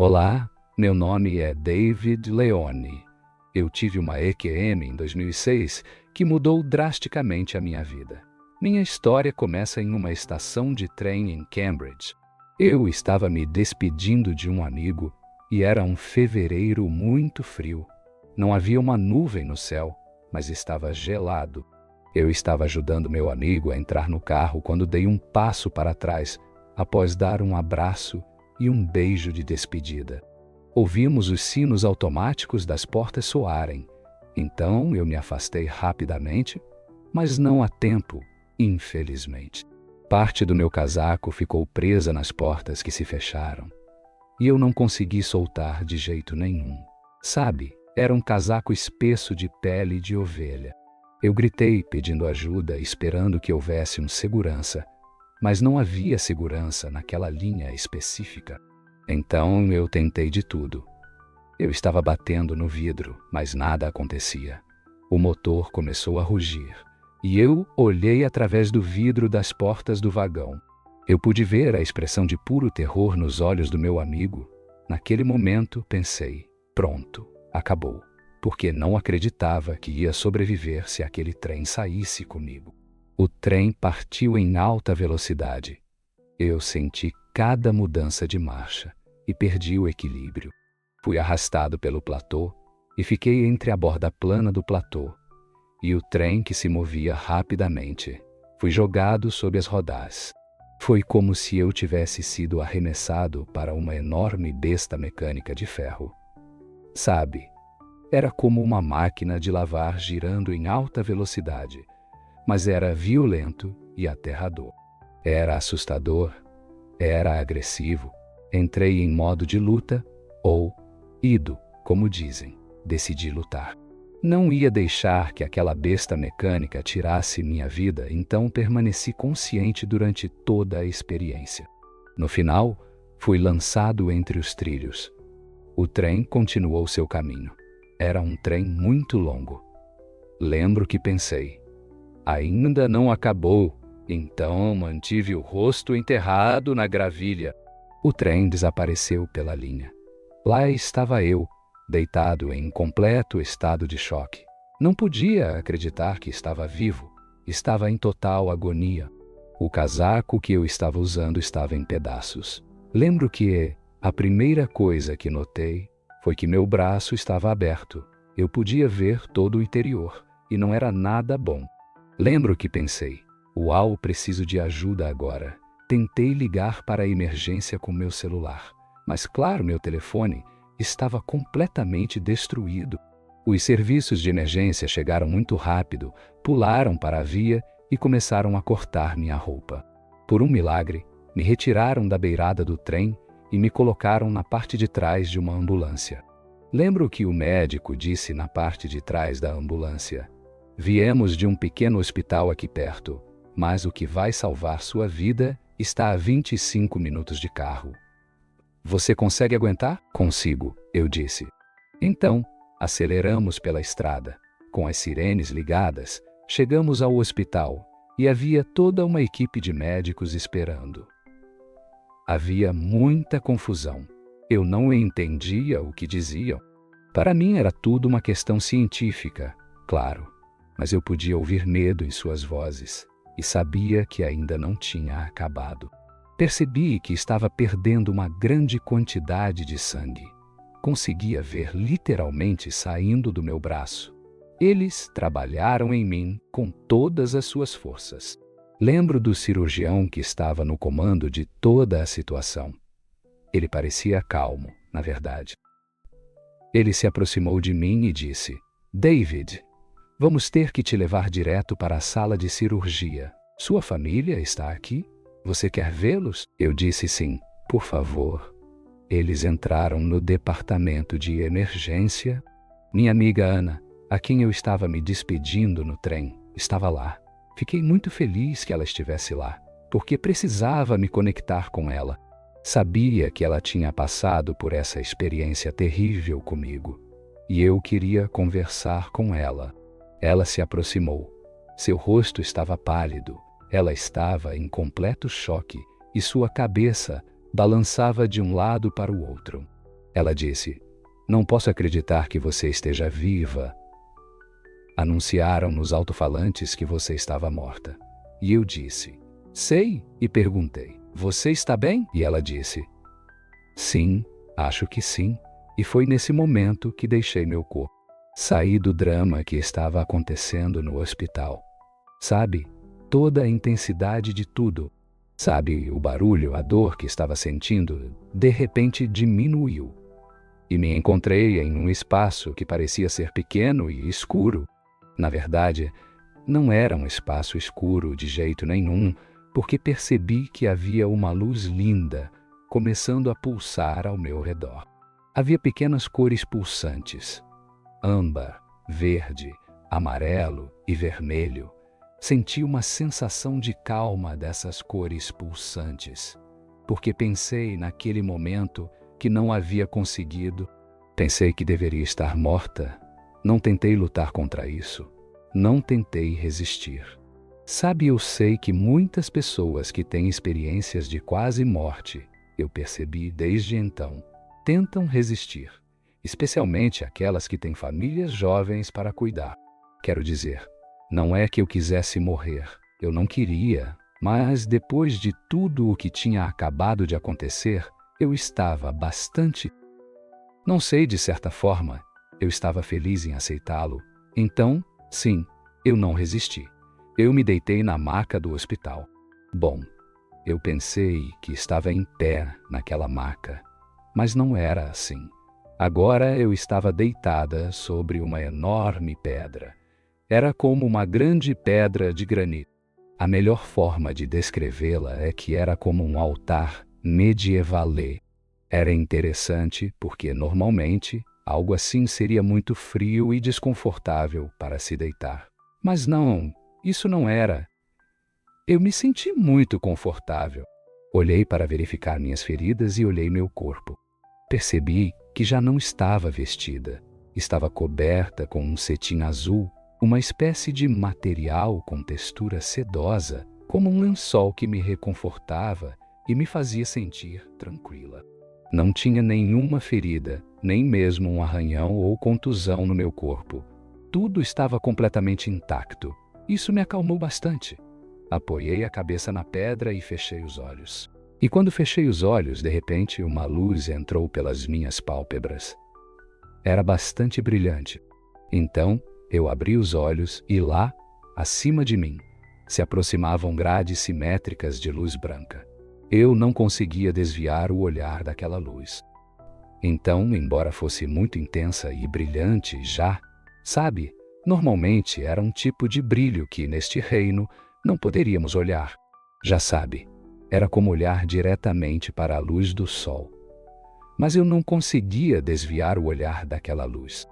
Olá, meu nome é David Leone. Eu tive uma EQM em 2006 que mudou drasticamente a minha vida. Minha história começa em uma estação de trem em Cambridge. Eu estava me despedindo de um amigo e era um fevereiro muito frio. Não havia uma nuvem no céu, mas estava gelado. Eu estava ajudando meu amigo a entrar no carro quando dei um passo para trás, após dar um abraço e um beijo de despedida. Ouvimos os sinos automáticos das portas soarem. Então eu me afastei rapidamente, mas não a tempo, infelizmente. Parte do meu casaco ficou presa nas portas que se fecharam, e eu não consegui soltar de jeito nenhum. Sabe, era um casaco espesso de pele de ovelha. Eu gritei pedindo ajuda, esperando que houvesse um segurança, mas não havia segurança naquela linha específica. Então eu tentei de tudo. Eu estava batendo no vidro, mas nada acontecia. O motor começou a rugir, e eu olhei através do vidro das portas do vagão. Eu pude ver a expressão de puro terror nos olhos do meu amigo. Naquele momento pensei, pronto, acabou, porque não acreditava que ia sobreviver se aquele trem saísse comigo. O trem partiu em alta velocidade. Eu senti cada mudança de marcha e perdi o equilíbrio. Fui arrastado pelo platô e fiquei entre a borda plana do platô e o trem que se movia rapidamente. Fui jogado sob as rodás. Foi como se eu tivesse sido arremessado para uma enorme besta mecânica de ferro. Sabe, era como uma máquina de lavar girando em alta velocidade, mas era violento e aterrador. Era assustador, era agressivo. Entrei em modo de luta, ou ido, como dizem. Decidi lutar. Não ia deixar que aquela besta mecânica tirasse minha vida, então permaneci consciente durante toda a experiência. No final, fui lançado entre os trilhos. O trem continuou seu caminho. Era um trem muito longo. Lembro que pensei, ainda não acabou, então mantive o rosto enterrado na gravilha. O trem desapareceu pela linha. Lá estava eu, deitado em completo estado de choque. Não podia acreditar que estava vivo. Estava em total agonia. O casaco que eu estava usando estava em pedaços. Lembro que a primeira coisa que notei foi que meu braço estava aberto. Eu podia ver todo o interior, e não era nada bom. Lembro que pensei, uau, preciso de ajuda agora. Tentei ligar para a emergência com meu celular, mas claro, meu telefone estava completamente destruído. Os serviços de emergência chegaram muito rápido, pularam para a via e começaram a cortar minha roupa. Por um milagre, me retiraram da beirada do trem e me colocaram na parte de trás de uma ambulância. Lembro que o médico disse na parte de trás da ambulância, viemos de um pequeno hospital aqui perto, mas o que vai salvar sua vida está a 25 minutos de carro. Você consegue aguentar? Consigo, eu disse. Então, aceleramos pela estrada. Com as sirenes ligadas, chegamos ao hospital e havia toda uma equipe de médicos esperando. Havia muita confusão. Eu não entendia o que diziam. Para mim era tudo uma questão científica, claro, mas eu podia ouvir medo em suas vozes e sabia que ainda não tinha acabado. Percebi que estava perdendo uma grande quantidade de sangue. Conseguia ver literalmente saindo do meu braço. Eles trabalharam em mim com todas as suas forças. Lembro do cirurgião que estava no comando de toda a situação. Ele parecia calmo, na verdade. Ele se aproximou de mim e disse, David, vamos ter que te levar direto para a sala de cirurgia. Sua família está aqui? Você quer vê-los? Eu disse sim, por favor. Eles entraram no departamento de emergência. Minha amiga Ana, a quem eu estava me despedindo no trem, estava lá. Fiquei muito feliz que ela estivesse lá, porque precisava me conectar com ela. Sabia que ela tinha passado por essa experiência terrível comigo, e eu queria conversar com ela. Ela se aproximou. Seu rosto estava pálido. Ela estava em completo choque e sua cabeça balançava de um lado para o outro. Ela disse: "Não posso acreditar que você esteja viva. Anunciaram nos alto-falantes que você estava morta." E eu disse: "Sei", e perguntei: "Você está bem?" E ela disse: "Sim, acho que sim." E foi nesse momento que deixei meu corpo. Saí do drama que estava acontecendo no hospital. Sabe, toda a intensidade de tudo. Sabe, o barulho, a dor que estava sentindo, de repente diminuiu. E me encontrei em um espaço que parecia ser pequeno e escuro. Na verdade, não era um espaço escuro de jeito nenhum, porque percebi que havia uma luz linda começando a pulsar ao meu redor. Havia pequenas cores pulsantes: âmbar, verde, amarelo e vermelho. Senti uma sensação de calma dessas cores pulsantes, porque pensei naquele momento que não havia conseguido. Pensei que deveria estar morta. Não tentei lutar contra isso. Não tentei resistir. Sabe, eu sei que muitas pessoas que têm experiências de quase morte, eu percebi desde então, tentam resistir, especialmente aquelas que têm famílias jovens para cuidar. Quero dizer, não é que eu quisesse morrer, eu não queria, mas depois de tudo o que tinha acabado de acontecer, eu estava bastante... Não sei, de certa forma, eu estava feliz em aceitá-lo. Então, sim, eu não resisti. Eu me deitei na maca do hospital. Bom, eu pensei que estava em pé naquela maca, mas não era assim. Agora eu estava deitada sobre uma enorme pedra. Era como uma grande pedra de granito. A melhor forma de descrevê-la é que era como um altar medievalê. Era interessante porque, normalmente, algo assim seria muito frio e desconfortável para se deitar. Mas não, isso não era. Eu me senti muito confortável. Olhei para verificar minhas feridas e olhei meu corpo. Percebi que já não estava vestida. Estava coberta com um cetim azul, uma espécie de material com textura sedosa, como um lençol que me reconfortava e me fazia sentir tranquila. Não tinha nenhuma ferida, nem mesmo um arranhão ou contusão no meu corpo. Tudo estava completamente intacto. Isso me acalmou bastante. Apoiei a cabeça na pedra e fechei os olhos. E quando fechei os olhos, de repente, uma luz entrou pelas minhas pálpebras. Era bastante brilhante. Então, eu abri os olhos e lá, acima de mim, se aproximavam grades simétricas de luz branca. Eu não conseguia desviar o olhar daquela luz. Então, embora fosse muito intensa e brilhante já, sabe, normalmente era um tipo de brilho que, neste reino, não poderíamos olhar. Já sabe, era como olhar diretamente para a luz do sol. Mas eu não conseguia desviar o olhar daquela luz.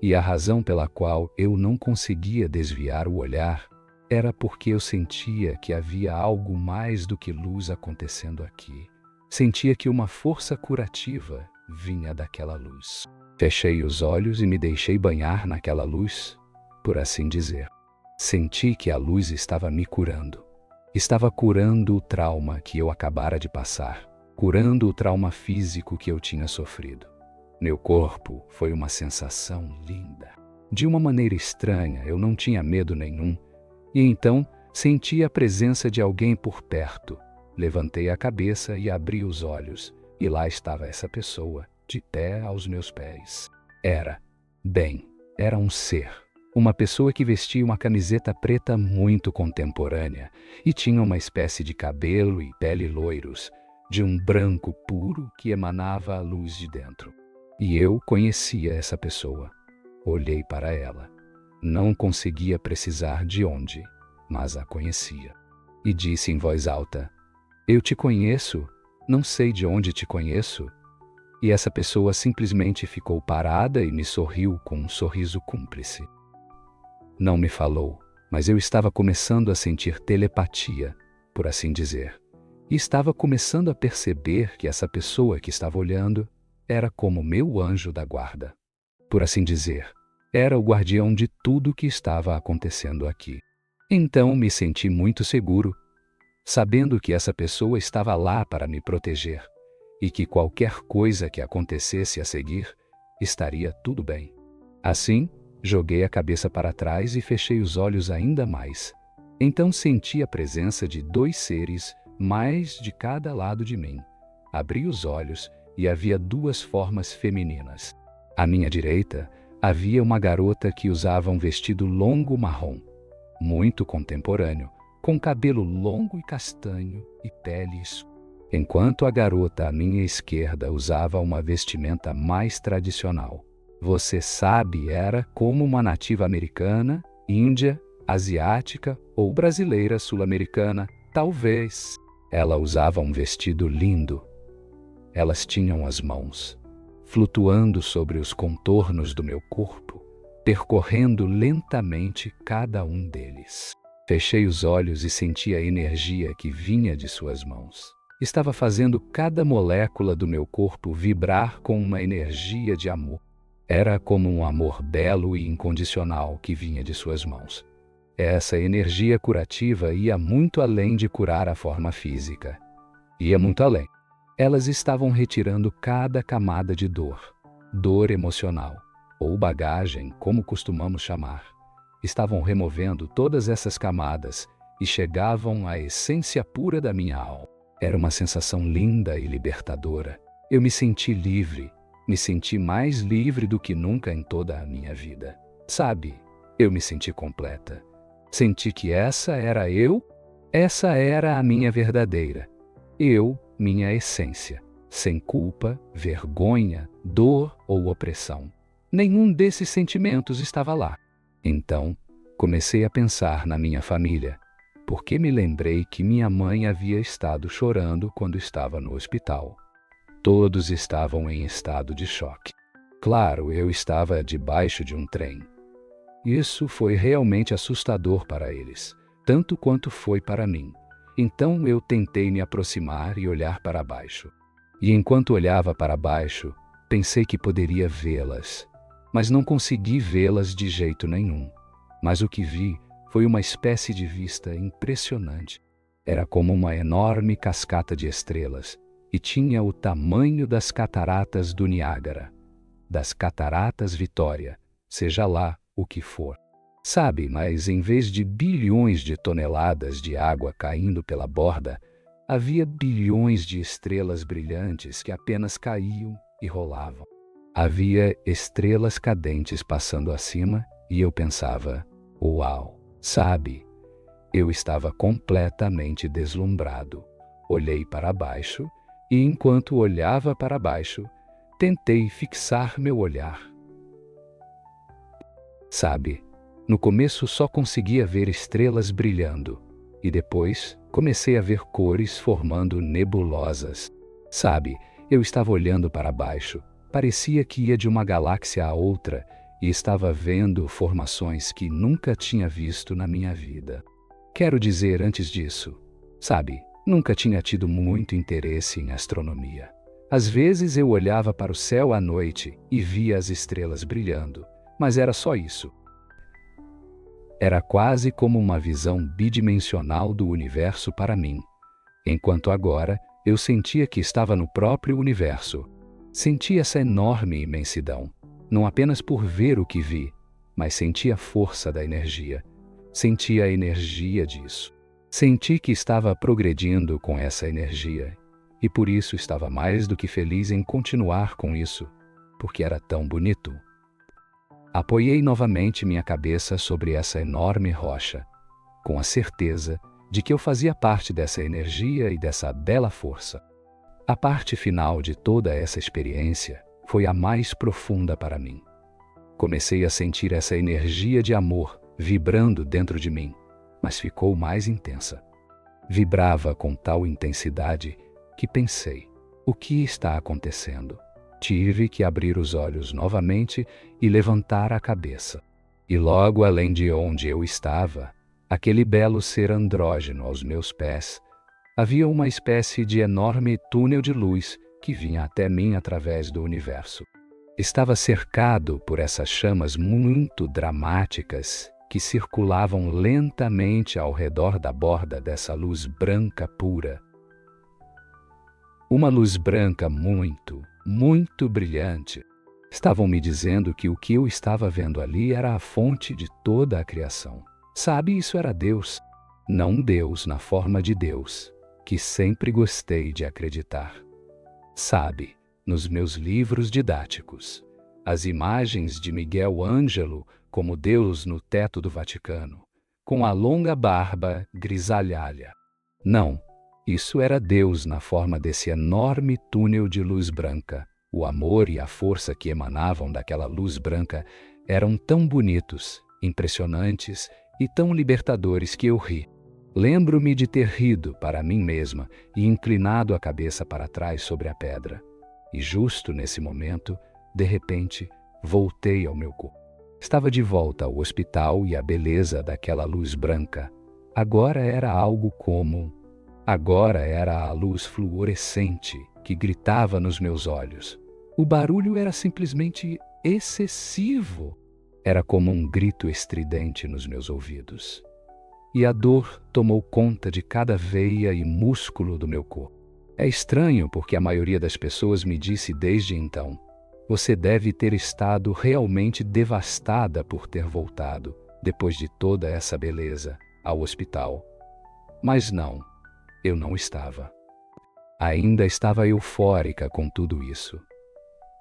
E a razão pela qual eu não conseguia desviar o olhar era porque eu sentia que havia algo mais do que luz acontecendo aqui. Sentia que uma força curativa vinha daquela luz. Fechei os olhos e me deixei banhar naquela luz, por assim dizer. Senti que a luz estava me curando. Estava curando o trauma que eu acabara de passar, curando o trauma físico que eu tinha sofrido. Meu corpo foi uma sensação linda. De uma maneira estranha, eu não tinha medo nenhum. E então senti a presença de alguém por perto. Levantei a cabeça e abri os olhos, e lá estava essa pessoa, de pé aos meus pés. Era um ser. Uma pessoa que vestia uma camiseta preta muito contemporânea e tinha uma espécie de cabelo e pele loiros, de um branco puro que emanava a luz de dentro. E eu conhecia essa pessoa. Olhei para ela. Não conseguia precisar de onde, mas a conhecia. E disse em voz alta: "Eu te conheço, não sei de onde te conheço." E essa pessoa simplesmente ficou parada e me sorriu com um sorriso cúmplice. Não me falou, mas eu estava começando a sentir telepatia, por assim dizer. E estava começando a perceber que essa pessoa que estava olhando era como meu anjo da guarda. Por assim dizer, era o guardião de tudo que estava acontecendo aqui. Então me senti muito seguro, sabendo que essa pessoa estava lá para me proteger. e que qualquer coisa que acontecesse a seguir estaria tudo bem. Assim, joguei a cabeça para trás e fechei os olhos ainda mais. Então senti a presença de 2 seres, mais de cada lado de mim. Abri os olhos e havia 2 formas femininas. À minha direita, havia uma garota que usava um vestido longo marrom, muito contemporâneo, com cabelo longo e castanho e pele escura, enquanto a garota à minha esquerda usava uma vestimenta mais tradicional. Você sabe, era como uma nativa americana, índia, asiática ou brasileira sul-americana, talvez. Ela usava um vestido lindo. Elas tinham as mãos flutuando sobre os contornos do meu corpo, percorrendo lentamente cada um deles. Fechei os olhos e senti a energia que vinha de suas mãos. Estava fazendo cada molécula do meu corpo vibrar com uma energia de amor. Era como um amor belo e incondicional que vinha de suas mãos. Essa energia curativa ia muito além de curar a forma física. Ia muito além. Elas estavam retirando cada camada de dor emocional, ou bagagem, como costumamos chamar. Estavam removendo todas essas camadas e chegavam à essência pura da minha alma. Era uma sensação linda e libertadora. Eu me senti livre, me senti mais livre do que nunca em toda a minha vida. Sabe, eu me senti completa. Senti que essa era a minha verdadeira. Minha essência, sem culpa, vergonha, dor ou opressão. Nenhum desses sentimentos estava lá. Então, comecei a pensar na minha família, porque me lembrei que minha mãe havia estado chorando quando estava no hospital. Todos estavam em estado de choque. Claro, eu estava debaixo de um trem. Isso foi realmente assustador para eles, tanto quanto foi para mim. Então eu tentei me aproximar e olhar para baixo. E enquanto olhava para baixo, pensei que poderia vê-las, mas não consegui vê-las de jeito nenhum. Mas o que vi foi uma espécie de vista impressionante. Era como uma enorme cascata de estrelas e tinha o tamanho das cataratas do Niágara, das cataratas Vitória, seja lá o que for. Sabe, mas em vez de bilhões de toneladas de água caindo pela borda, havia bilhões de estrelas brilhantes que apenas caíam e rolavam. Havia estrelas cadentes passando acima e eu pensava, uau, sabe? Eu estava completamente deslumbrado. Olhei para baixo e enquanto olhava para baixo, tentei fixar meu olhar. Sabe? No começo só conseguia ver estrelas brilhando, e depois comecei a ver cores formando nebulosas. Sabe, eu estava olhando para baixo, parecia que ia de uma galáxia a outra e estava vendo formações que nunca tinha visto na minha vida. Quero dizer antes disso, sabe, nunca tinha tido muito interesse em astronomia. Às vezes eu olhava para o céu à noite e via as estrelas brilhando, mas era só isso. Era quase como uma visão bidimensional do universo para mim, enquanto agora eu sentia que estava no próprio universo. Senti essa enorme imensidão, não apenas por ver o que vi, mas senti a força da energia. Senti a energia disso. Senti que estava progredindo com essa energia, e por isso estava mais do que feliz em continuar com isso, porque era tão bonito. Apoiei novamente minha cabeça sobre essa enorme rocha, com a certeza de que eu fazia parte dessa energia e dessa bela força. A parte final de toda essa experiência foi a mais profunda para mim. Comecei a sentir essa energia de amor vibrando dentro de mim, mas ficou mais intensa. Vibrava com tal intensidade que pensei, o que está acontecendo? Tive que abrir os olhos novamente e levantar a cabeça. E logo além de onde eu estava, aquele belo ser andrógeno aos meus pés, havia uma espécie de enorme túnel de luz que vinha até mim através do universo. Estava cercado por essas chamas muito dramáticas que circulavam lentamente ao redor da borda dessa luz branca pura. Uma luz branca muito brilhante. Estavam me dizendo que o que eu estava vendo ali era a fonte de toda a criação. Sabe, isso era Deus. Não Deus na forma de Deus, que sempre gostei de acreditar. Sabe, nos meus livros didáticos, as imagens de Miguel Ângelo como Deus no teto do Vaticano, com a longa barba grisalha. Não, isso era Deus na forma desse enorme túnel de luz branca. O amor e a força que emanavam daquela luz branca eram tão bonitos, impressionantes e tão libertadores que eu ri. Lembro-me de ter rido para mim mesma e inclinado a cabeça para trás sobre a pedra. E justo nesse momento, de repente, voltei ao meu corpo. Estava de volta ao hospital e a beleza daquela luz branca agora era algo comum. Agora era a luz fluorescente que gritava nos meus olhos. O barulho era simplesmente excessivo. Era como um grito estridente nos meus ouvidos. E a dor tomou conta de cada veia e músculo do meu corpo. É estranho porque a maioria das pessoas me disse desde então: você deve ter estado realmente devastada por ter voltado, depois de toda essa beleza, ao hospital. Mas não, eu não estava. Ainda estava eufórica com tudo isso.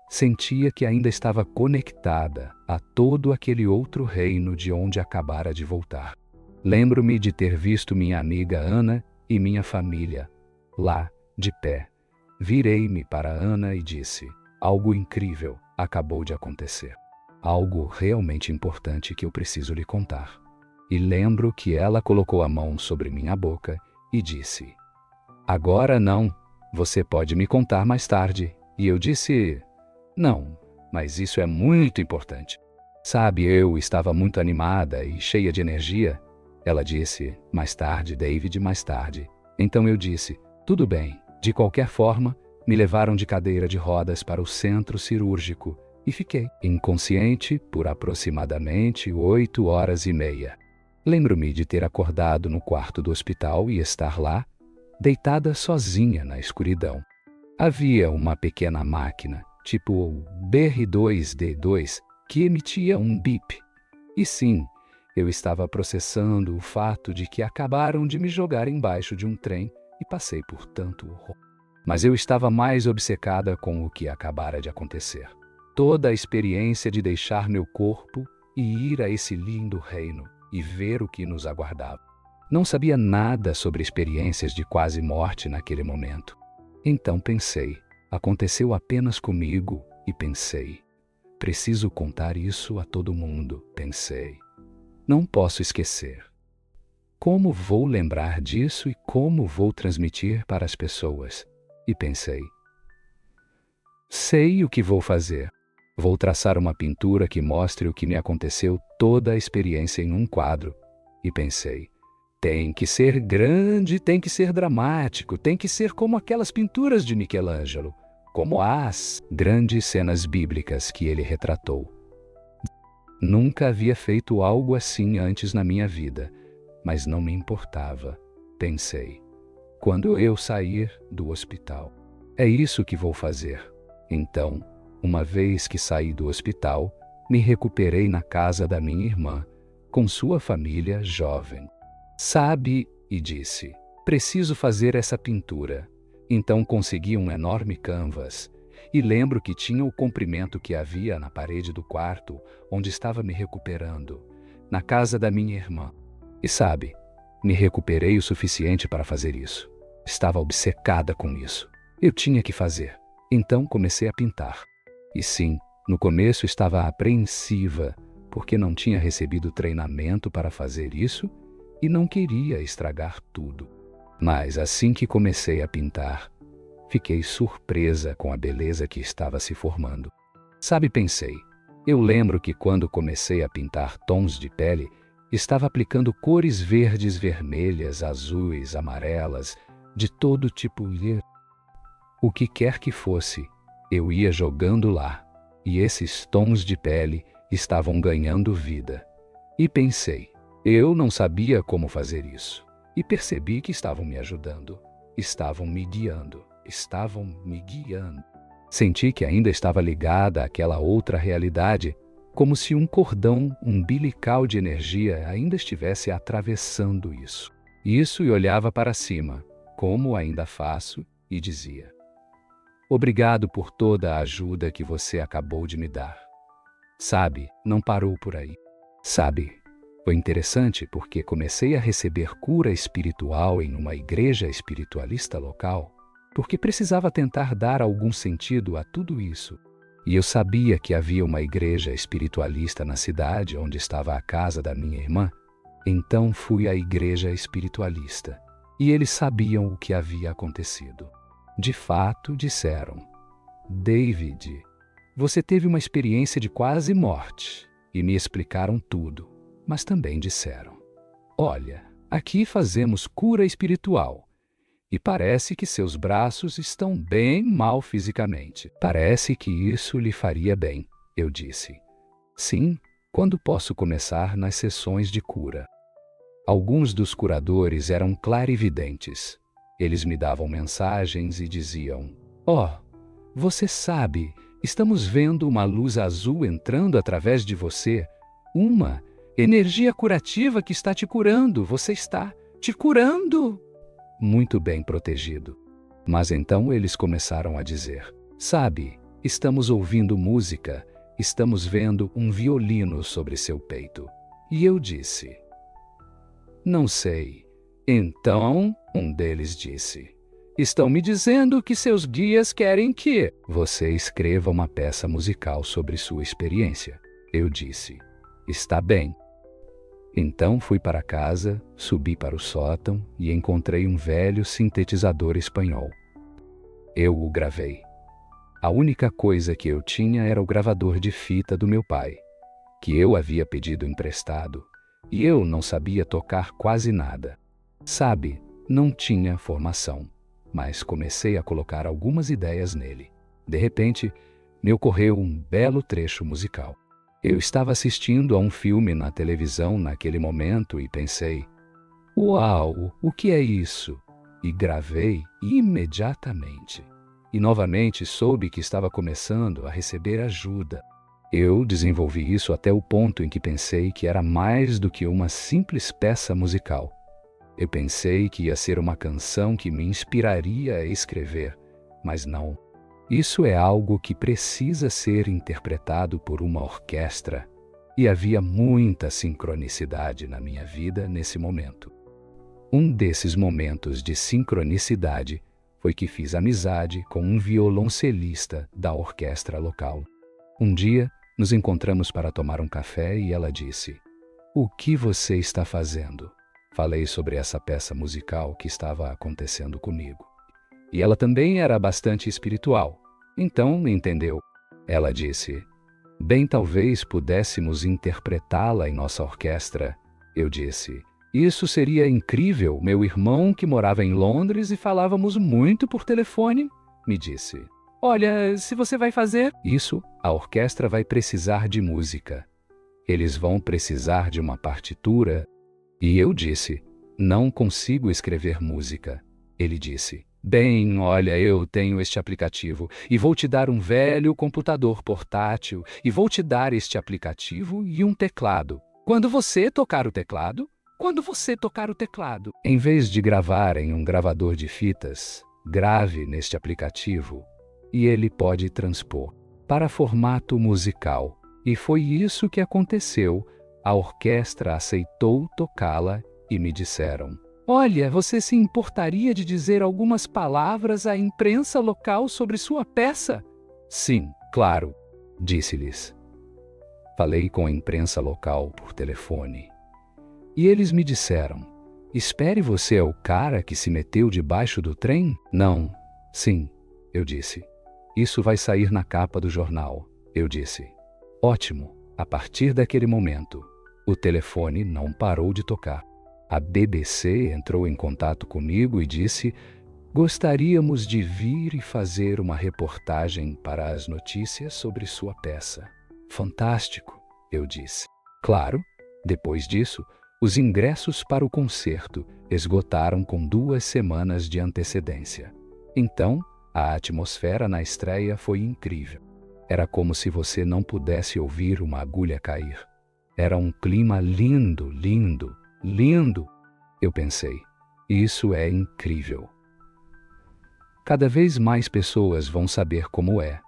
Sentia que ainda estava conectada a todo aquele outro reino de onde acabara de voltar. Lembro-me de ter visto minha amiga Ana e minha família, lá, de pé. Virei-me para Ana e disse: algo incrível acabou de acontecer. Algo realmente importante que eu preciso lhe contar. E lembro que ela colocou a mão sobre minha boca e disse: agora não, você pode me contar mais tarde. E eu disse: não, mas isso é muito importante. Sabe, eu estava muito animada e cheia de energia. Ela disse: mais tarde, David, mais tarde. Então eu disse: tudo bem. De qualquer forma, me levaram de cadeira de rodas para o centro cirúrgico e fiquei inconsciente por aproximadamente 8 horas e meia. Lembro-me de ter acordado no quarto do hospital e estar lá, deitada sozinha na escuridão. Havia uma pequena máquina, tipo o BR2D2, que emitia um bip. E sim, eu estava processando o fato de que acabaram de me jogar embaixo de um trem e passei por tanto horror. Mas eu estava mais obcecada com o que acabara de acontecer. Toda a experiência de deixar meu corpo e ir a esse lindo reino e ver o que nos aguardava. Não sabia nada sobre experiências de quase morte naquele momento. Então pensei, aconteceu apenas comigo e pensei, preciso contar isso a todo mundo, pensei. Não posso esquecer. Como vou lembrar disso e como vou transmitir para as pessoas? E pensei, sei o que vou fazer. Vou traçar uma pintura que mostre o que me aconteceu, toda a experiência em um quadro. E pensei, tem que ser grande, tem que ser dramático, tem que ser como aquelas pinturas de Michelangelo, como as grandes cenas bíblicas que ele retratou. Nunca havia feito algo assim antes na minha vida, mas não me importava. Pensei, quando eu sair do hospital, é isso que vou fazer. Então, uma vez que saí do hospital, me recuperei na casa da minha irmã, com sua família jovem. Sabe, e disse, preciso fazer essa pintura. Então consegui um enorme canvas, e lembro que tinha o comprimento que havia na parede do quarto, onde estava me recuperando, na casa da minha irmã. E sabe, me recuperei o suficiente para fazer isso. Estava obcecada com isso. Eu tinha que fazer. Então comecei a pintar. E sim, no começo estava apreensiva, porque não tinha recebido treinamento para fazer isso e não queria estragar tudo. Mas assim que comecei a pintar, fiquei surpresa com a beleza que estava se formando. Sabe, pensei, eu lembro que quando comecei a pintar tons de pele, estava aplicando cores verdes, vermelhas, azuis, amarelas, de todo tipo. O que quer que fosse, eu ia jogando lá, e esses tons de pele estavam ganhando vida. E pensei, eu não sabia como fazer isso. E percebi que estavam me ajudando, estavam me guiando. estavam me guiando. Senti que ainda estava ligada àquela outra realidade, como se um cordão umbilical de energia ainda estivesse atravessando isso. Isso, e olhava para cima, como ainda faço, e dizia: obrigado por toda a ajuda que você acabou de me dar. Sabe, não parou por aí. Sabe, foi interessante porque comecei a receber cura espiritual em uma igreja espiritualista local, porque precisava tentar dar algum sentido a tudo isso. E eu sabia que havia uma igreja espiritualista na cidade onde estava a casa da minha irmã. Então fui à igreja espiritualista, e eles sabiam o que havia acontecido. De fato, disseram: David, você teve uma experiência de quase morte, e me explicaram tudo. Mas também disseram: olha, aqui fazemos cura espiritual, e parece que seus braços estão bem mal fisicamente. Parece que isso lhe faria bem, eu disse. Sim, quando posso começar nas sessões de cura? Alguns dos curadores eram clarividentes. Eles me davam mensagens e diziam: você sabe, estamos vendo uma luz azul entrando através de você. Uma energia curativa que está te curando. Você está te curando. Muito bem protegido. Mas então eles começaram a dizer: sabe, estamos ouvindo música, estamos vendo um violino sobre seu peito. E eu disse: não sei. Então, um deles disse: estão me dizendo que seus guias querem que você escreva uma peça musical sobre sua experiência. Eu disse: está bem. Então fui para casa, subi para o sótão e encontrei um velho sintetizador espanhol. Eu o gravei. A única coisa que eu tinha era o gravador de fita do meu pai, que eu havia pedido emprestado, e eu não sabia tocar quase nada. Sabe, não tinha formação, mas comecei a colocar algumas ideias nele. De repente, me ocorreu um belo trecho musical. Eu estava assistindo a um filme na televisão naquele momento e pensei: uau, o que é isso? E gravei imediatamente. E novamente soube que estava começando a receber ajuda. Eu desenvolvi isso até o ponto em que pensei que era mais do que uma simples peça musical. Eu pensei que ia ser uma canção que me inspiraria a escrever, mas não. Isso é algo que precisa ser interpretado por uma orquestra, e havia muita sincronicidade na minha vida nesse momento. Um desses momentos de sincronicidade foi que fiz amizade com um violoncelista da orquestra local. Um dia, nos encontramos para tomar um café e ela disse: o que você está fazendo? Falei sobre essa peça musical que estava acontecendo comigo. E ela também era bastante espiritual. Então entendeu. Ela disse: bem, talvez pudéssemos interpretá-la em nossa orquestra. Eu disse: isso seria incrível. Meu irmão, que morava em Londres e falávamos muito por telefone, me disse: olha, se você vai fazer isso, a orquestra vai precisar de música. Eles vão precisar de uma partitura. E eu disse: não consigo escrever música. Ele disse: bem, olha, eu tenho este aplicativo e vou te dar um velho computador portátil e vou te dar este aplicativo e um teclado. Quando você tocar o teclado, em vez de gravar em um gravador de fitas, grave neste aplicativo e ele pode transpor para formato musical. E foi isso que aconteceu. A orquestra aceitou tocá-la e me disseram: olha, você se importaria de dizer algumas palavras à imprensa local sobre sua peça? Sim, claro, disse-lhes. Falei com a imprensa local por telefone. E eles me disseram: espere, você é o cara que se meteu debaixo do trem? Não. Sim, eu disse. Isso vai sair na capa do jornal. Eu disse: ótimo. A partir daquele momento, o telefone não parou de tocar. A BBC entrou em contato comigo e disse: gostaríamos de vir e fazer uma reportagem para as notícias sobre sua peça. Fantástico, eu disse. Claro. Depois disso, os ingressos para o concerto esgotaram com 2 semanas de antecedência. Então, A atmosfera na estreia foi incrível. Era como se você não pudesse ouvir uma agulha cair. Era um clima lindo, lindo, lindo. Eu pensei, isso é incrível. Cada vez mais pessoas vão saber como é,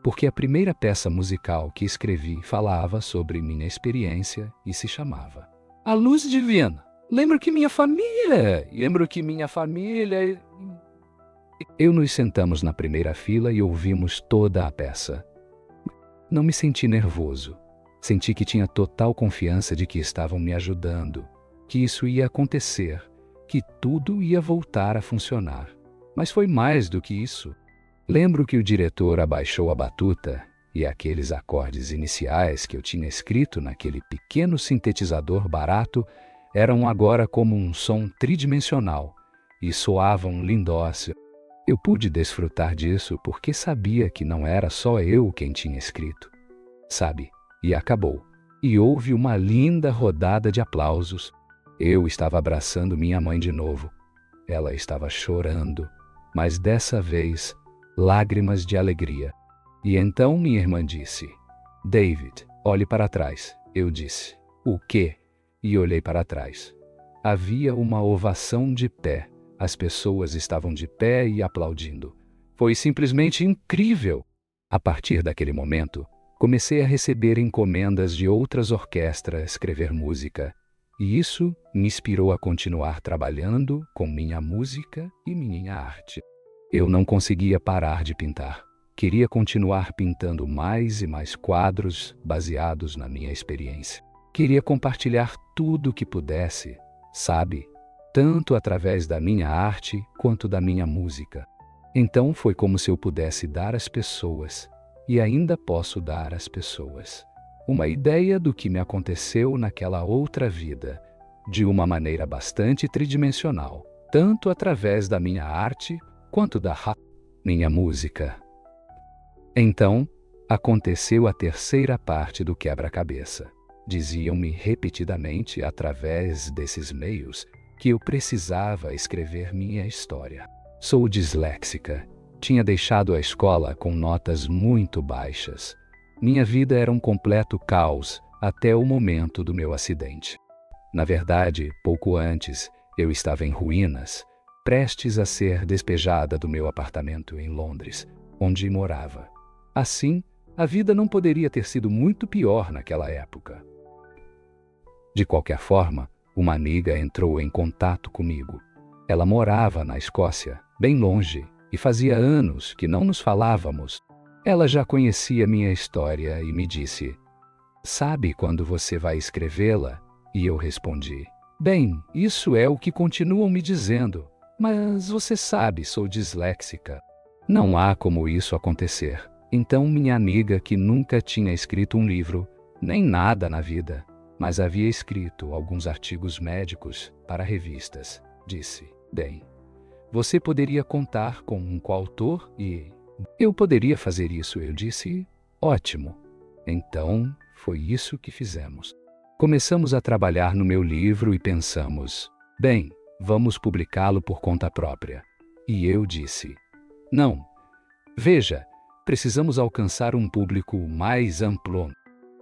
porque a primeira peça musical que escrevi falava sobre minha experiência e se chamava A Luz Divina. Lembro que minha família... Eu nos sentamos na primeira fila e ouvimos toda a peça. Não me senti nervoso. Senti que tinha total confiança de que estavam me ajudando, que isso ia acontecer, que tudo ia voltar a funcionar. Mas foi mais do que isso. Lembro que o diretor abaixou a batuta e aqueles acordes iniciais que eu tinha escrito naquele pequeno sintetizador barato eram agora como um som tridimensional e soavam lindós. Eu pude desfrutar disso porque sabia que não era só eu quem tinha escrito. Sabe? E acabou. E houve uma linda rodada de aplausos. Eu estava abraçando minha mãe de novo. Ela estava chorando, mas dessa vez, lágrimas de alegria. E então minha irmã disse, David, olhe para trás. Eu disse, o quê? E olhei para trás. Havia uma ovação de pé. As pessoas estavam de pé e aplaudindo. Foi simplesmente incrível. A partir daquele momento, comecei a receber encomendas de outras orquestras escrever música. E isso me inspirou a continuar trabalhando com minha música e minha arte. Eu não conseguia parar de pintar. Queria continuar pintando mais e mais quadros baseados na minha experiência. Queria compartilhar tudo que pudesse, sabe? Tanto através da minha arte quanto da minha música. Então foi como se eu pudesse dar às pessoas, e ainda posso dar às pessoas, uma ideia do que me aconteceu naquela outra vida, de uma maneira bastante tridimensional, tanto através da minha arte quanto da minha música. Então, aconteceu a terceira parte do quebra-cabeça. Diziam-me repetidamente através desses meios que eu precisava escrever minha história. Sou disléxica. Tinha deixado a escola com notas muito baixas. Minha vida era um completo caos até o momento do meu acidente. Na verdade, pouco antes, eu estava em ruínas, prestes a ser despejada do meu apartamento em Londres, onde morava. Assim, a vida não poderia ter sido muito pior naquela época. De qualquer forma, uma amiga entrou em contato comigo. Ela morava na Escócia, bem longe, e fazia anos que não nos falávamos. Ela já conhecia minha história e me disse, sabe quando você vai escrevê-la? E eu respondi, bem, isso é o que continuam me dizendo, mas você sabe, sou disléxica. Não há como isso acontecer. Então minha amiga, que nunca tinha escrito um livro, nem nada na vida, mas havia escrito alguns artigos médicos para revistas, disse, bem, você poderia contar com um coautor e... Eu poderia fazer isso, eu disse, ótimo. Então, foi isso que fizemos. Começamos a trabalhar no meu livro e pensamos, bem, vamos publicá-lo por conta própria. E eu disse, não, veja, precisamos alcançar um público mais amplo.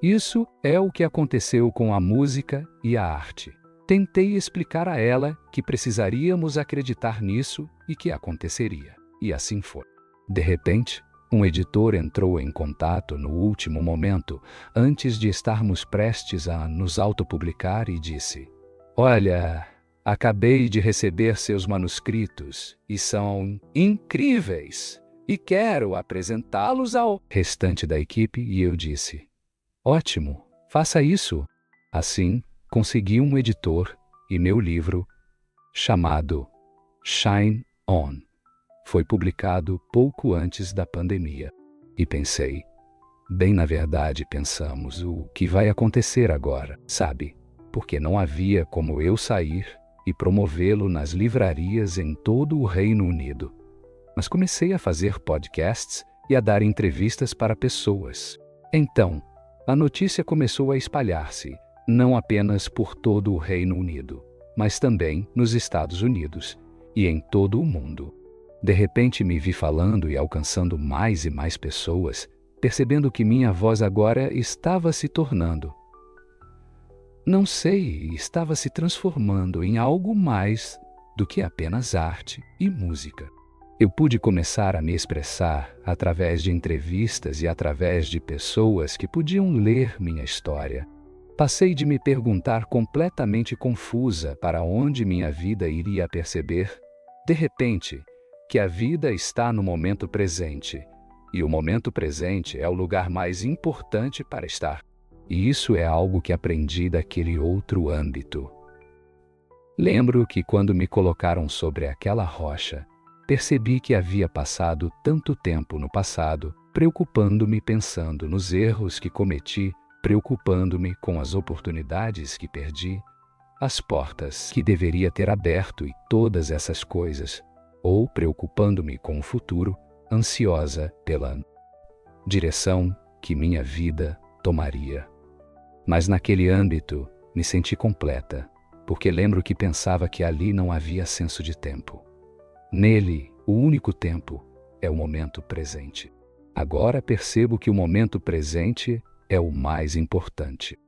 Isso é o que aconteceu com a música e a arte. Tentei explicar a ela que precisaríamos acreditar nisso e que aconteceria. E assim foi. De repente, um editor entrou em contato no último momento, antes de estarmos prestes a nos autopublicar e disse, olha, acabei de receber seus manuscritos e são incríveis e quero apresentá-los ao restante da equipe e eu disse, ótimo, faça isso. Assim, consegui um editor e meu livro, chamado Shine On, foi publicado pouco antes da pandemia. E pensei, bem na verdade pensamos, o que vai acontecer agora, sabe? Porque não havia como eu sair e promovê-lo nas livrarias em todo o Reino Unido. Mas comecei a fazer podcasts e a dar entrevistas para pessoas. Então, a notícia começou a espalhar-se, não apenas por todo o Reino Unido, mas também nos Estados Unidos e em todo o mundo. De repente me vi falando e alcançando mais e mais pessoas, percebendo que minha voz agora estava se tornando, não sei, estava se transformando em algo mais do que apenas arte e música. Eu pude começar a me expressar através de entrevistas e através de pessoas que podiam ler minha história. Passei de me perguntar completamente confusa para onde minha vida iria, a perceber, de repente, que a vida está no momento presente, e o momento presente é o lugar mais importante para estar. E isso é algo que aprendi daquele outro âmbito. Lembro que quando me colocaram sobre aquela rocha, percebi que havia passado tanto tempo no passado, preocupando-me pensando nos erros que cometi, preocupando-me com as oportunidades que perdi, as portas que deveria ter aberto e todas essas coisas, ou preocupando-me com o futuro, ansiosa pela direção que minha vida tomaria. Mas naquele âmbito me senti completa, porque lembro que pensava que ali não havia senso de tempo. Nele, o único tempo é o momento presente. Agora percebo que o momento presente é o mais importante.